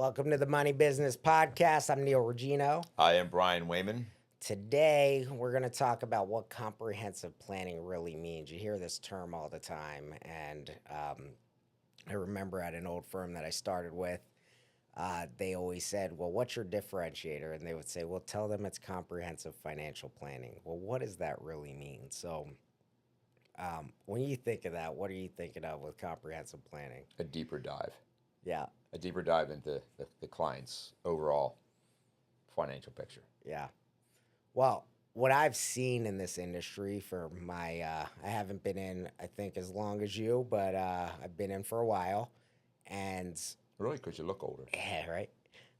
Welcome to the Money Business Podcast. I'm Neal Regino. I am Brian Weyman. Today, we're going to talk about what comprehensive planning really means. You hear this term all the time, and I remember at an old firm that I started with, they always said, well, what's your differentiator? And they would say, well, tell them it's comprehensive financial planning. Well, what does that really mean? So when you think of that, what are you thinking of with comprehensive planning? A deeper dive. Yeah. A deeper dive into the client's overall financial picture. Yeah. Well, what I've seen in this industry for I haven't been in, I think, as long as you, but I've been in for a while. And Really? Because you look older. yeah, right.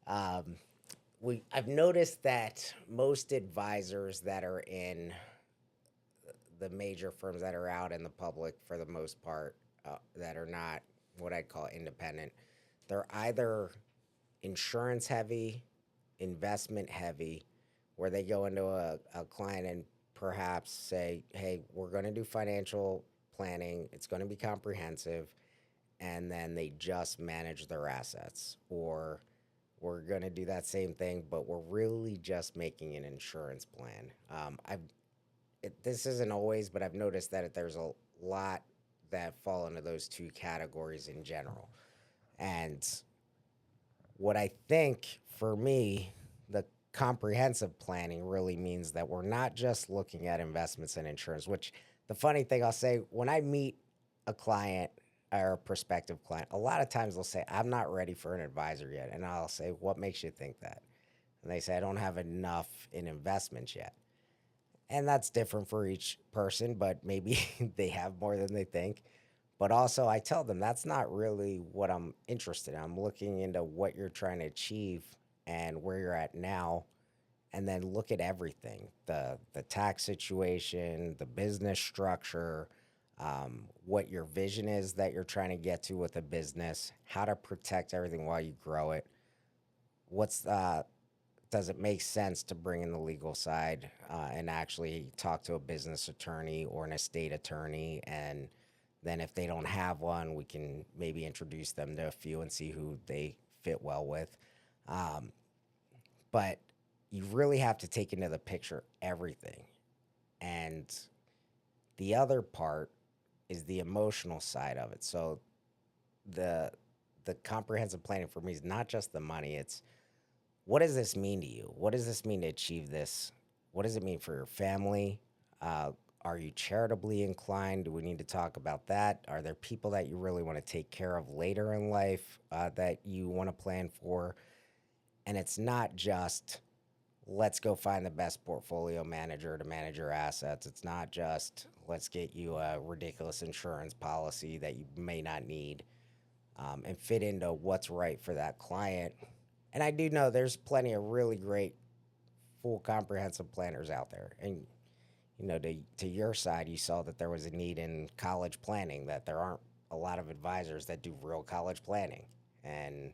Um, I've noticed that most advisors that are in the major firms that are out in the public, for the most part, that are not what I'd call independent, they're either insurance heavy, investment heavy, where they go into a client and perhaps say, hey, we're going to do financial planning, it's going to be comprehensive, and then they just manage their assets. Or we're going to do that same thing, but we're really just making an insurance plan. This isn't always, but I've noticed that there's a lot that fall into those two categories in general. And what I think for me, the comprehensive planning really means that we're not just looking at investments and insurance, which the funny thing I'll say, when I meet a client or a prospective client, a lot of times they'll say, I'm not ready for an advisor yet. And I'll say, what makes you think that? And they say, I don't have enough in investments yet. And that's different for each person, but maybe they have more than they think. But also, I tell them that's not really what I'm interested in. I'm looking into what you're trying to achieve and where you're at now, and then look at everything: the tax situation, the business structure, what your vision is that you're trying to get to with a business, how to protect everything while you grow it. Does it make sense to bring in the legal side and actually talk to a business attorney or an estate attorney? And then if they don't have one, we can maybe introduce them to a few and see who they fit well with. But you really have to take into the picture everything. And the other part is the emotional side of it. So the comprehensive planning for me is not just the money. It's, what does this mean to you? What does this mean to achieve this? What does it mean for your family? Are you charitably inclined? Do we need to talk about that? Are there people that you really want to take care of later in life that you want to plan for? And it's not just, let's go find the best portfolio manager to manage your assets. It's not just, let's get you a ridiculous insurance policy that you may not need, and fit into what's right for that client. And I do know there's plenty of really great full comprehensive planners out there. And, to your side, you saw that there was a need in college planning, that there aren't a lot of advisors that do real college planning. And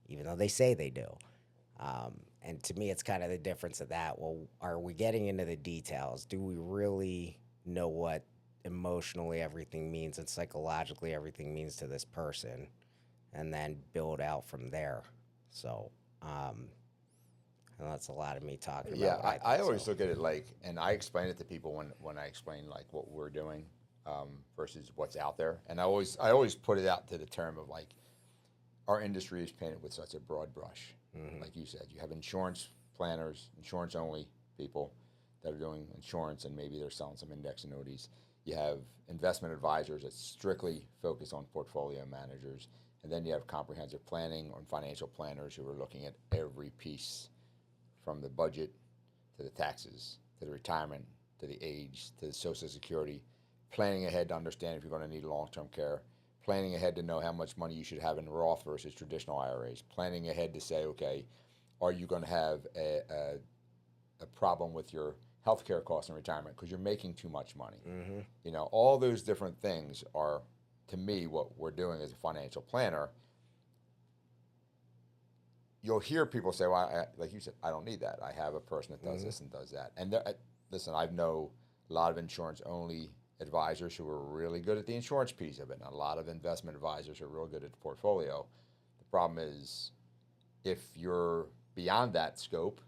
even though they say they do. And to me, it's kind of the difference of that. Well, are we getting into the details? Do we really know what emotionally everything means and psychologically everything means to this person? And then build out from there. So, and that's a lot of me talking about. Yeah, I always look at it like, and I explain it to people when I explain like what we're doing versus what's out there. And I always put it out to the term of like, our industry is painted with such a broad brush. Mm-hmm. Like you said, you have insurance planners, insurance only people that are doing insurance, and maybe they're selling some index annuities. You have investment advisors that strictly focus on portfolio managers. And then you have comprehensive planning or financial planners who are looking at every piece, from the budget to the taxes, to the retirement, to the age, to the Social Security, planning ahead to understand if you're going to need long-term care, planning ahead to know how much money you should have in Roth versus traditional IRAs, planning ahead to say, okay, are you going to have a problem with your healthcare costs in retirement because you're making too much money? Mm-hmm. All those different things are, to me, what we're doing as a financial planner. You'll hear people say, well, like you said, I don't need that. I have a person that does this and does that. And listen, I know a lot of insurance-only advisors who are really good at the insurance piece of it, and a lot of investment advisors who are real good at the portfolio. The problem is If you're beyond that scope,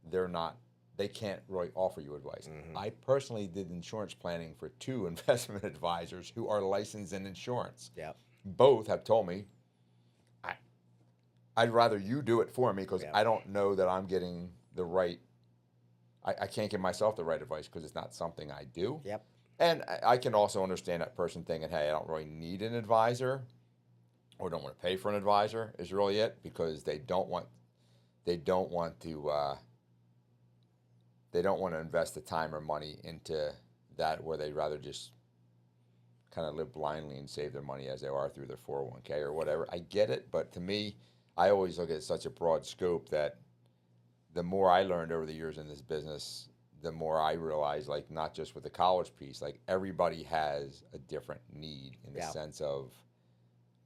they're not. They can't really offer you advice. I personally did insurance planning for 2 investment advisors who are licensed in insurance. Yep. Both have told me, I, I'd rather you do it for me because Yep. I don't know that I'm getting the right. I can't give myself the right advice because it's not something I do. Yep. And I can also understand that person thinking, hey, I don't really need an advisor or don't want to pay for an advisor is really it, because they don't want to they don't want to invest the time or money into that, where they'd rather just kind of live blindly and save their money as they are through their 401k or whatever. I get it, but to me, I always look at such a broad scope that the more I learned over the years in this business, the more I realized, like, not just with the college piece, like everybody has a different need in the Yeah. sense of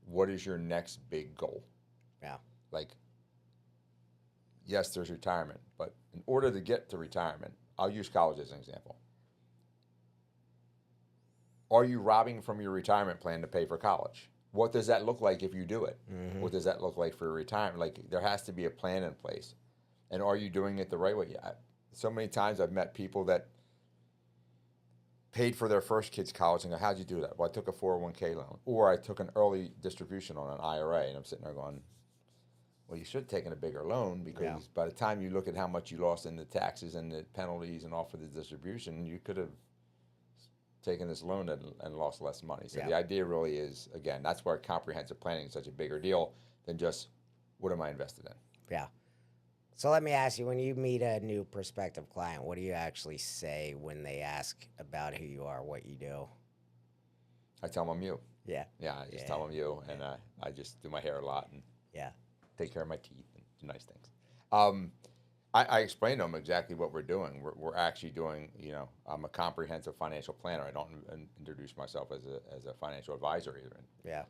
what is your next big goal? Yeah. Like, yes, there's retirement, but in order to get to retirement, I'll use college as an example. Are you robbing from your retirement plan to pay for college? What does that look like if you do it? What does that look like for retirement? Like, there has to be a plan in place. And are you doing it the right way? So many times I've met people that paid for their first kid's college and go, how'd you do that? Well, I took a 401k loan, or I took an early distribution on an IRA. And I'm sitting there going, well, you should have taken a bigger loan, because by the time you look at how much you lost in the taxes and the penalties and all for the distribution, you could have taken this loan and lost less money. So the idea really is, again, that's where comprehensive planning is such a bigger deal than just what am I invested in. Yeah. So let me ask you, when you meet a new prospective client, what do you actually say when they ask about who you are, what you do? I tell them I'm you. Yeah. Yeah, I just tell them you, and I just do my hair a lot and take care of my teeth and do nice things. I explain to them exactly what we're doing. We're actually doing, I'm a comprehensive financial planner. I don't introduce myself as a financial advisor either. Yeah.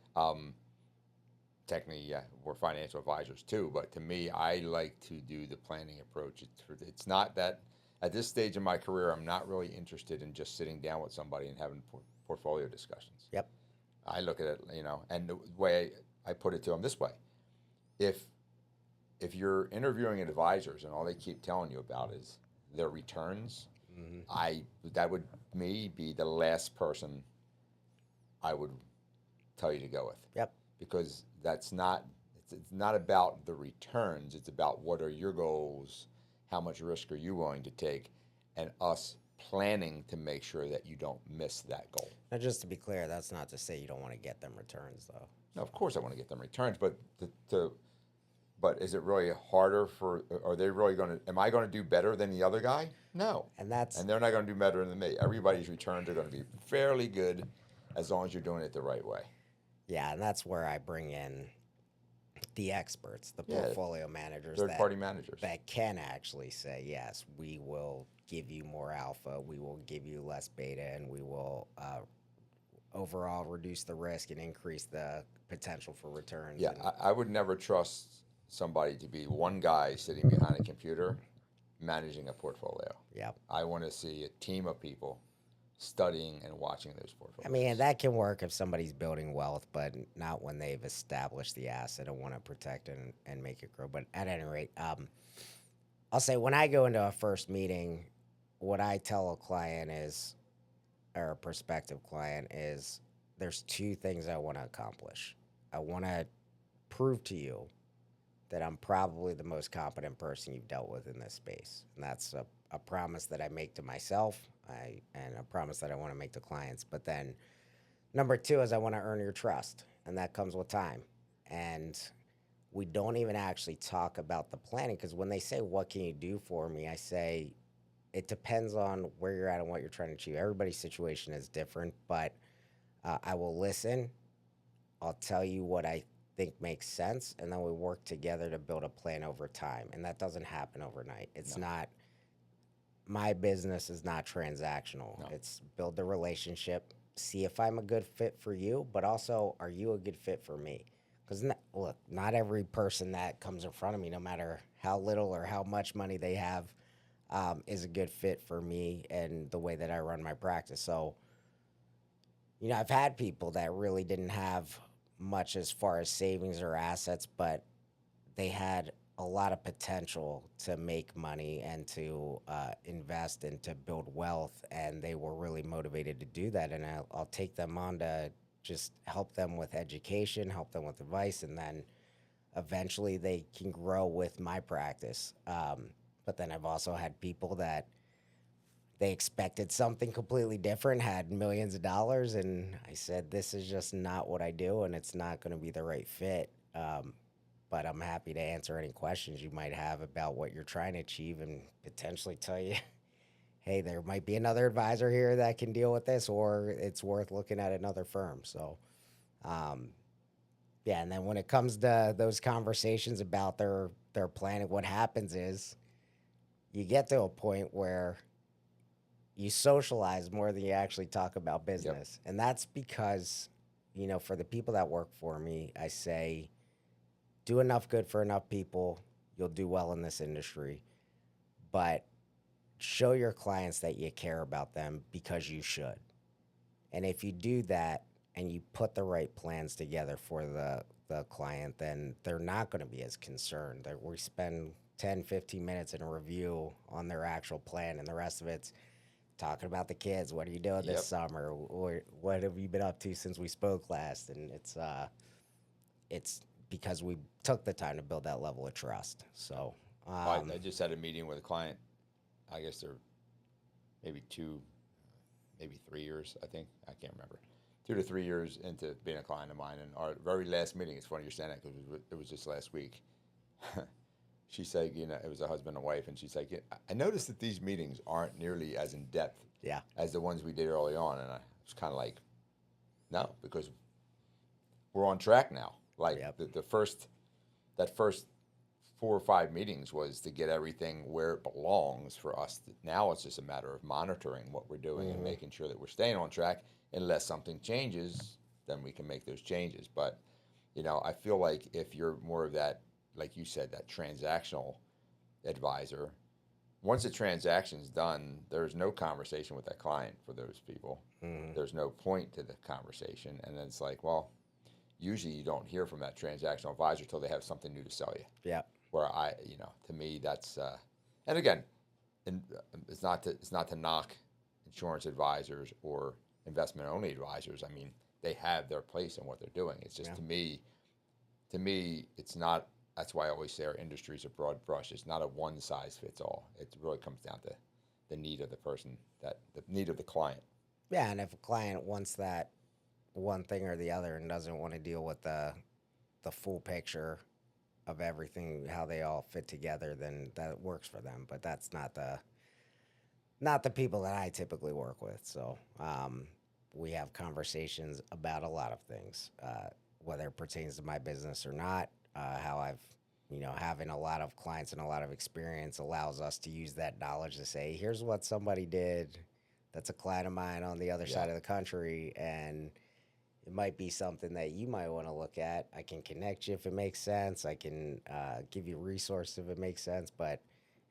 Technically, yeah, we're financial advisors too, but to me, I like to do the planning approach. It's not that at this stage in my career, I'm not really interested in just sitting down with somebody and having portfolio discussions. Yep. I look at it, and the way I put it to them this way: if you're interviewing advisors and all they keep telling you about is their returns, that would be the last person I would tell you to go with. Yep. Because that's not it's not about the returns. It's about what are your goals, how much risk are you willing to take, and us planning to make sure that you don't miss that goal. Now, just to be clear, that's not to say you don't want to get them returns, though. Now, of course, I want to get them returns, but but is it really harder for? Are they really going to? Am I going to do better than the other guy? No. And they're not going to do better than me. Everybody's returns are going to be fairly good, as long as you're doing it the right way. Yeah, and that's where I bring in the experts, the portfolio managers, third-party managers that can actually say, yes, we will give you more alpha, we will give you less beta, and we will overall reduce the risk and increase the potential for returns. Yeah, I would never trust somebody to be one guy sitting behind a computer managing a portfolio. Yeah. I want to see a team of people studying and watching those portfolios. I mean, that can work if somebody's building wealth, but not when they've established the asset and want to protect and make it grow. But at any rate, I'll say when I go into a first meeting, what I tell a client is, or a prospective client is, there's 2 things I want to accomplish. I want to prove to you that I'm probably the most competent person you've dealt with in this space. And that's a promise that I make to myself, and a promise that I want to make to clients. But then number 2 is I want to earn your trust, and that comes with time. And we don't even actually talk about the planning, because when they say, what can you do for me? I say, it depends on where you're at and what you're trying to achieve. Everybody's situation is different, but I will listen. I'll tell you what I think makes sense, and then we work together to build a plan over time. And that doesn't happen overnight. It's not, my business is not transactional. No. It's build the relationship, see if I'm a good fit for you, but also, are you a good fit for me? Because look, not every person that comes in front of me, no matter how little or how much money they have, is a good fit for me and the way that I run my practice. So, I've had people that really didn't have much as far as savings or assets, but they had a lot of potential to make money and to invest and to build wealth, and they were really motivated to do that. And I'll take them on to just help them with education, help them with advice, and then eventually they can grow with my practice. But then I've also had people that they expected something completely different, had millions of dollars, and I said, "This is just not what I do, and it's not going to be the right fit." But I'm happy to answer any questions you might have about what you're trying to achieve and potentially tell you, hey, there might be another advisor here that can deal with this, or it's worth looking at another firm. So, um, yeah. And then when it comes to those conversations about their planning, what happens is you get to a point where you socialize more than you actually talk about Yep. business. And that's because, for the people that work for me, I say, do enough good for enough people, you'll do well in this industry. But show your clients that you care about them because you should. And if you do that and you put the right plans together for the client, then they're not going to be as concerned. We spend 10, 15 minutes in a review on their actual plan, and the rest of it's talking about the kids. What are you doing this Yep. summer? Or what have you been up to since we spoke last? And it's because we took the time to build that level of trust. So, I just had a meeting with a client. I guess they're maybe 3 years. I think I can't remember. 2 to 3 years into being a client of mine, and our very last meeting. It's funny you're saying that because it was just last week. She said, it was a husband and wife, and she's like, "Yeah, I noticed that these meetings aren't nearly as in depth yeah, as the ones we did early on," and I was kind of like, "No, because we're on track now." Like yep, the first that first 4 or 5 meetings was to get everything where it belongs for us. Now it's just a matter of monitoring what we're doing and hmm making sure that we're staying on track. Unless something changes, then we can make those changes. But I feel like if you're more of that, like you said, that transactional advisor, once the transaction's done, there's no conversation with that client for those people. hmm There's no point to the conversation, and then it's like, well, usually you don't hear from that transactional advisor till they have something new to sell you. yep, Where to me, that's and again, and it's not to knock insurance advisors or investment only advisors. I mean, they have their place in what they're doing. It's just yeah. to me, it's not. That's why I always say our industry is a broad brush. It's not a one size fits all. It really comes down to the need of the person, that the need of the client. Yeah, and if a client wants that one thing or the other and doesn't want to deal with the full picture of everything, how they all fit together, then that works for them. But that's not the people that I typically work with. So we have conversations about a lot of things, whether it pertains to my business or not. How I've, having a lot of clients and a lot of experience allows us to use that knowledge to say, here's what somebody did that's a client of mine on the other Yeah, side of the country, and it might be something that you might want to look at. I can connect you if it makes sense. I can give you resources if it makes sense, but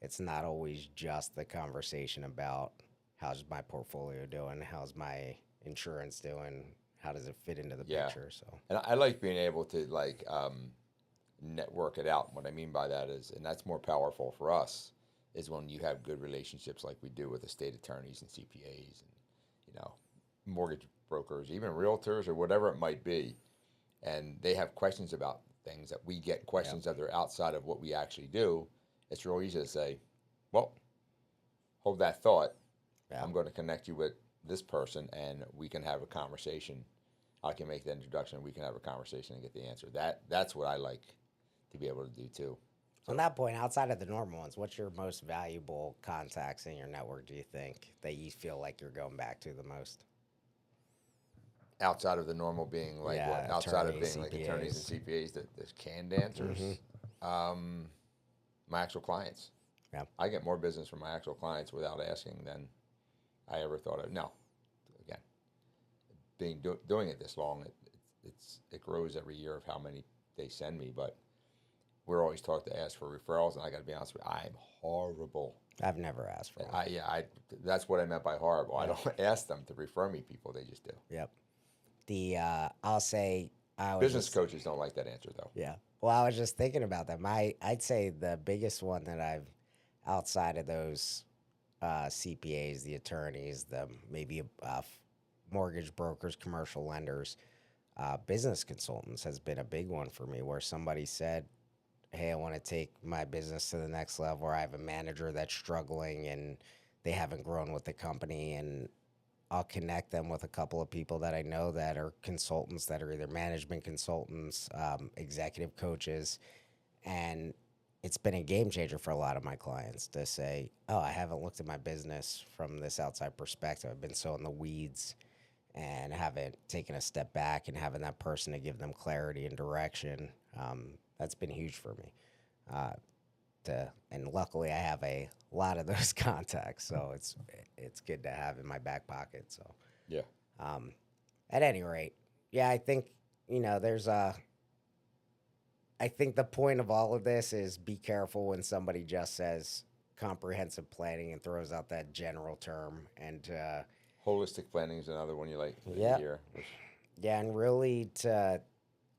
it's not always just the conversation about how's my portfolio doing, how's my insurance doing, how does it fit into the yeah. picture. So, And I like being able to like network it out. What I mean by that is, and that's more powerful for us, is when you have good relationships like we do with estate attorneys and CPAs and mortgage brokers, even realtors or whatever it might be, and they have questions about things that we get yeah, questions that are outside of what we actually do. It's real easy to say, well, hold that thought. yeah. I'm going to connect you with this person, and we can have a conversation. I can make the introduction. We can have a conversation and get the answer. That's what I like to be able to do too. On So that point, outside of the normal ones, what's your most valuable contacts in your network, do you think, that you feel like you're going back to the most? outside of the normal being like what? Yeah, Outside of attorneys, being like attorneys and CPAs. CPAs, the canned Mm-hmm. answers, um, my actual clients. Yeah. I get more business from my actual clients without asking than I ever thought of. No, again, doing it this long, it grows every year of how many they send me. But we're always taught to ask for referrals, and I got to be honest with you, I'm horrible. I've never asked for one. I that's what I meant by horrible. I Yeah. don't ask them to refer me people; they just do. Yep. I'll say I was Business just, coaches don't like that answer though. yeah. Well, I was just thinking about that. I'd say the biggest one that I've outside of those CPAs, the attorneys, the maybe mortgage brokers, commercial lenders, business consultants has been a big one for me. Where somebody said, "Hey, I want to take my business to the next level," or I have a manager that's struggling and they haven't grown with the company, and I'll connect them with a couple of people that I know that are consultants that are either management consultants, executive coaches, and it's been a game changer for a lot of my clients to say, "Oh, I haven't looked at my business from this outside perspective. I've been so in the weeds and haven't taken a step back and having that person to give them clarity and direction." That's been huge for me. Uh, and luckily, I have a lot of those contacts, so it's good to have in my back pocket. So, Yeah. um, at any rate, yeah, I think there's a. I think the point of all of this is be careful when somebody just says comprehensive planning and throws out that general term, and Holistic planning is another one you like that you yeah, hear. yeah, and really to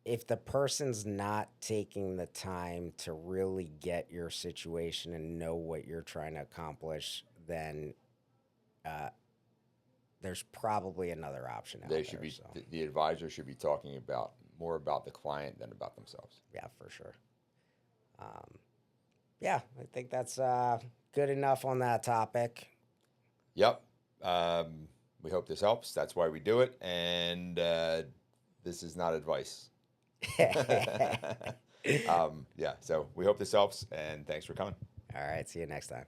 if the person's not taking the time to really get your situation and know what you're trying to accomplish, then uh, there's probably another option out They should there. be So the advisor should be talking about more about the client than about themselves. yeah, for sure. Um, yeah, I think that's good enough on that topic. Yep. We hope this helps. That's why we do it, and this is not advice. Yeah. So we hope this helps, and thanks for coming. All right, see you next time.